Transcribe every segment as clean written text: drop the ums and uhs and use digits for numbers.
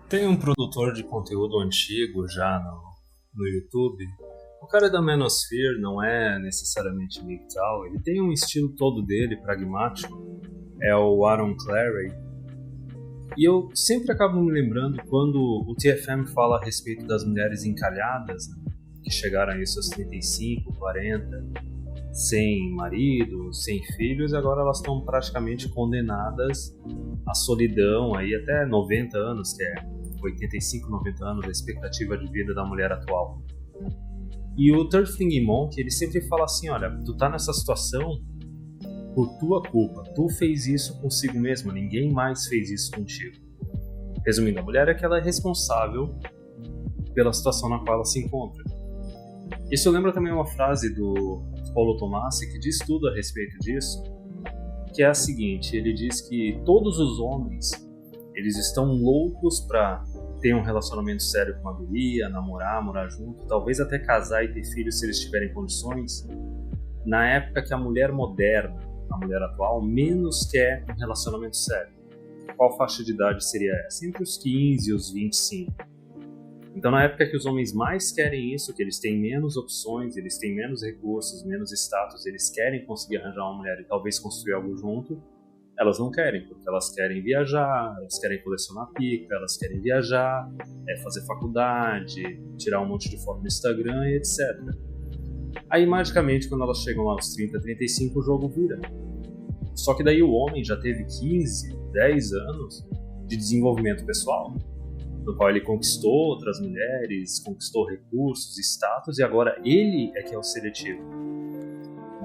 Tem um produtor de conteúdo antigo já no YouTube. O cara é da Manosphere, não é necessariamente MGTOW. Ele tem um estilo todo dele, pragmático. É o Aaron Clarey. E eu sempre acabo me lembrando quando o TFM fala a respeito das mulheres encalhadas, né, que chegaram a isso aos 35, 40, sem marido, sem filhos, e agora elas estão praticamente condenadas à solidão aí até 90 anos, que é 85, 90 anos, a expectativa de vida da mulher atual. E o Third Thing Monk, ele sempre fala assim, olha, tu tá nessa situação por tua culpa, tu fez isso consigo mesmo, ninguém mais fez isso contigo. Resumindo, a mulher é que ela é responsável pela situação na qual ela se encontra. Isso lembra também uma frase do Paulo Tomassi, que diz tudo a respeito disso, que é a seguinte: ele diz que todos os homens, eles estão loucos para ter um relacionamento sério com a guria, namorar, morar junto, talvez até casar e ter filhos se eles tiverem condições, na época que a mulher moderna, a mulher atual, menos quer um relacionamento sério. Qual faixa de idade seria essa? Entre os 15 e os 25. Então, na época que os homens mais querem isso, que eles têm menos opções, eles têm menos recursos, menos status, eles querem conseguir arranjar uma mulher e talvez construir algo junto, elas não querem, porque elas querem viajar, elas querem colecionar pica, elas querem viajar, fazer faculdade, tirar um monte de foto no Instagram e etc. Aí, magicamente, quando elas chegam lá aos 30, 35, o jogo vira. Só que daí o homem já teve 15, 10 anos de desenvolvimento pessoal, no qual ele conquistou outras mulheres, conquistou recursos, status, e agora ele é que é o seletivo.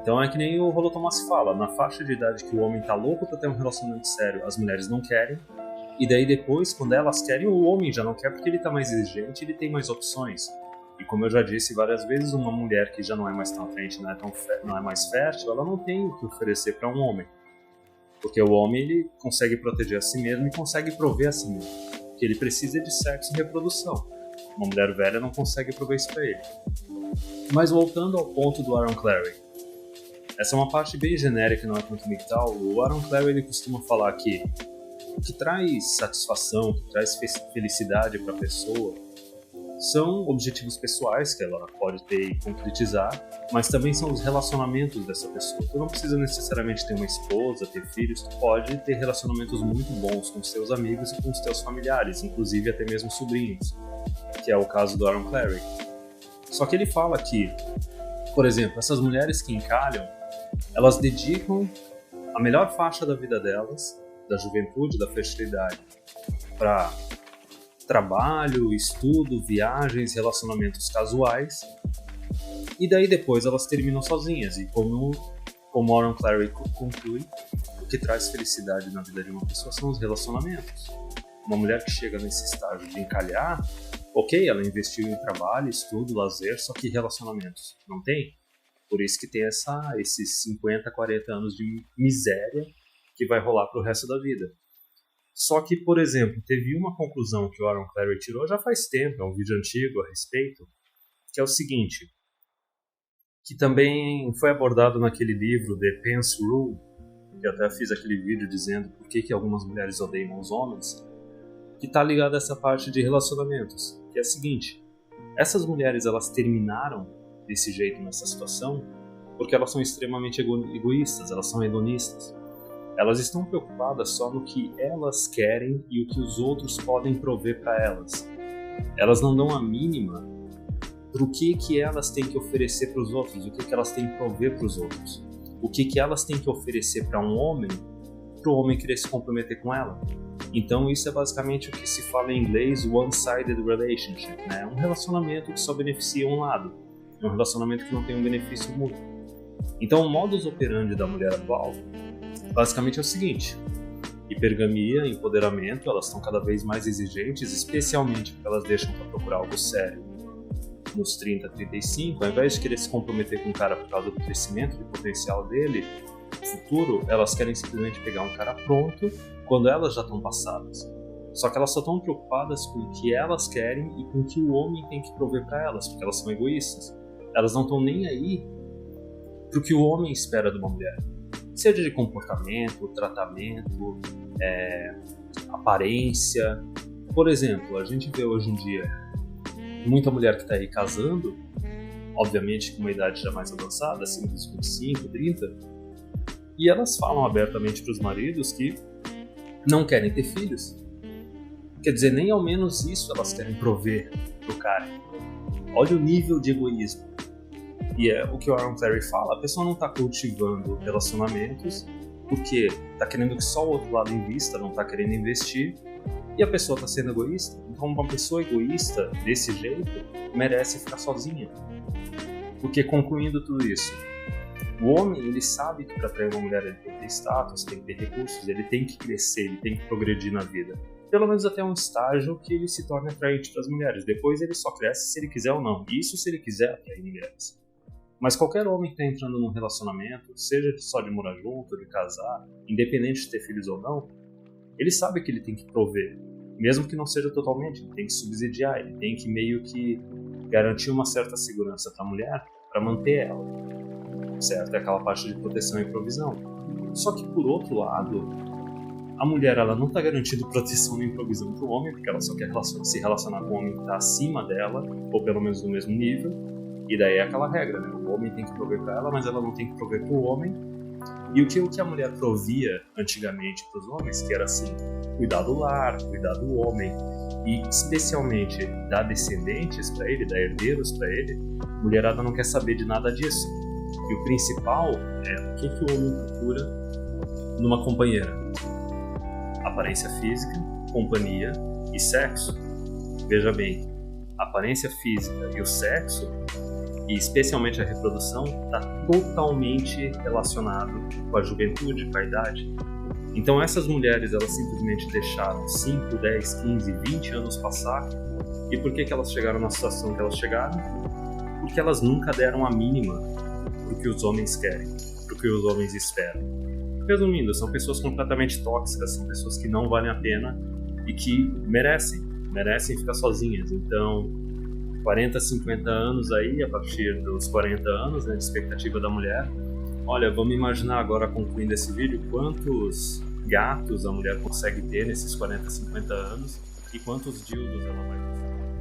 Então é que nem o Rollo Tomassi fala, na faixa de idade que o homem tá louco pra ter um relacionamento sério, as mulheres não querem, e daí depois, quando elas querem, o homem já não quer porque ele tá mais exigente, ele tem mais opções. E como eu já disse várias vezes, uma mulher que já não é mais tão atraente, não é mais fértil, ela não tem o que oferecer para um homem. Porque o homem, ele consegue proteger a si mesmo e consegue prover a si mesmo. Que ele precisa de sexo e reprodução. Uma mulher velha não consegue prover isso para ele. Mas voltando ao ponto do Aaron Clarey, essa é uma parte bem genérica, não é tanto MGTOW. O Aaron Clarey, ele costuma falar que o que traz satisfação, o que traz felicidade para a pessoa são objetivos pessoais que ela pode ter e concretizar, mas também são os relacionamentos dessa pessoa. Tu não precisa necessariamente ter uma esposa, ter filhos, tu pode ter relacionamentos muito bons com os teus amigos e com os teus familiares, inclusive até mesmo sobrinhos, que é o caso do Aaron Clarey. Só que ele fala que, por exemplo, essas mulheres que encalham, elas dedicam a melhor faixa da vida delas, da juventude, da fertilidade, para trabalho, estudo, viagens, relacionamentos casuais, e daí depois elas terminam sozinhas. E como Aaron Clarey conclui, o que traz felicidade na vida de uma pessoa são os relacionamentos. Uma mulher que chega nesse estágio de encalhar, ok, ela investiu em trabalho, estudo, lazer, só que relacionamentos não tem. Por isso que tem esses 50, 40 anos de miséria que vai rolar pro resto da vida. Só que, por exemplo, teve uma conclusão que o Aaron Clarey tirou já faz tempo, é um vídeo antigo a respeito, que é o seguinte, que também foi abordado naquele livro The Pence Rule, que eu até fiz aquele vídeo dizendo por que algumas mulheres odeiam os homens, que está ligado a essa parte de relacionamentos, que é a seguinte: essas mulheres, elas terminaram desse jeito nessa situação porque elas são extremamente egoístas, elas são hedonistas. Elas estão preocupadas só no que elas querem e o que os outros podem prover para elas. Elas não dão a mínima para o que elas têm que oferecer para os outros, o que elas têm que prover para os outros. O que elas têm que oferecer para um homem, para o homem querer se comprometer com ela. Então isso é basicamente o que se fala em inglês one-sided relationship, né? Um relacionamento que só beneficia um lado. É um relacionamento que não tem um benefício mútuo. Então o modus operandi da mulher atual basicamente é o seguinte: hipergamia, empoderamento, elas estão cada vez mais exigentes, especialmente porque elas deixam para procurar algo sério nos 30, 35, ao invés de querer se comprometer com o cara por causa do crescimento do potencial dele no futuro, elas querem simplesmente pegar um cara pronto quando elas já estão passadas. Só que elas só estão preocupadas com o que elas querem e com o que o homem tem que prover para elas, porque elas são egoístas. Elas não estão nem aí pro que o homem espera de uma mulher. Seja de comportamento, tratamento, aparência, Por exemplo, a gente vê hoje em dia muita mulher que está aí casando, obviamente com uma idade já mais avançada, acima dos 25, 30, e elas falam abertamente para os maridos que não querem ter filhos. Quer dizer, nem ao menos isso elas querem prover pro cara. Olha o nível de egoísmo. E é o que o Aaron Clarey fala, a pessoa não está cultivando relacionamentos porque está querendo que só o outro lado invista, não está querendo investir, e a pessoa está sendo egoísta. Então uma pessoa egoísta desse jeito merece ficar sozinha. Porque, concluindo tudo isso, o homem, ele sabe que para atrair uma mulher ele tem que ter status, tem que ter recursos, ele tem que crescer, ele tem que progredir na vida. Pelo menos até um estágio que ele se torne atraente para as mulheres. Depois ele só cresce se ele quiser ou não. Isso se ele quiser atrair mulheres. Mas qualquer homem que está entrando num relacionamento, seja só de morar junto, de casar, independente de ter filhos ou não, ele sabe que ele tem que prover. Mesmo que não seja totalmente, ele tem que subsidiar, ele tem que meio que garantir uma certa segurança para a mulher, para manter ela. Certo? É aquela parte de proteção e provisão. Só que, por outro lado, a mulher ela não está garantindo proteção nem provisão para o homem, porque ela só quer se relacionar com o homem que está acima dela, ou pelo menos no mesmo nível, e daí é aquela regra, né? O homem tem que prover para ela, mas ela não tem que prover para o homem. E o que a mulher provia antigamente para os homens, que era assim, cuidar do lar, cuidar do homem, e especialmente dar descendentes para ele, dar herdeiros para ele, a mulherada não quer saber de nada disso. E o principal é o que o homem procura numa companheira: aparência física, companhia e sexo. Veja bem, a aparência física e o sexo, e especialmente a reprodução, está totalmente relacionado com a juventude, com a idade. Então essas mulheres, elas simplesmente deixaram 5, 10, 15, 20 anos passar. E por que elas chegaram na situação que elas chegaram? Porque elas nunca deram a mínima pro que os homens querem, pro que os homens esperam. Resumindo, são pessoas completamente tóxicas, são pessoas que não valem a pena e que merecem ficar sozinhas. Então, 40, 50 anos aí, a partir dos 40 anos, né, de expectativa da mulher. Olha, vamos imaginar agora, concluindo esse vídeo, quantos gatos a mulher consegue ter nesses 40, 50 anos e quantos dildos ela vai conseguir.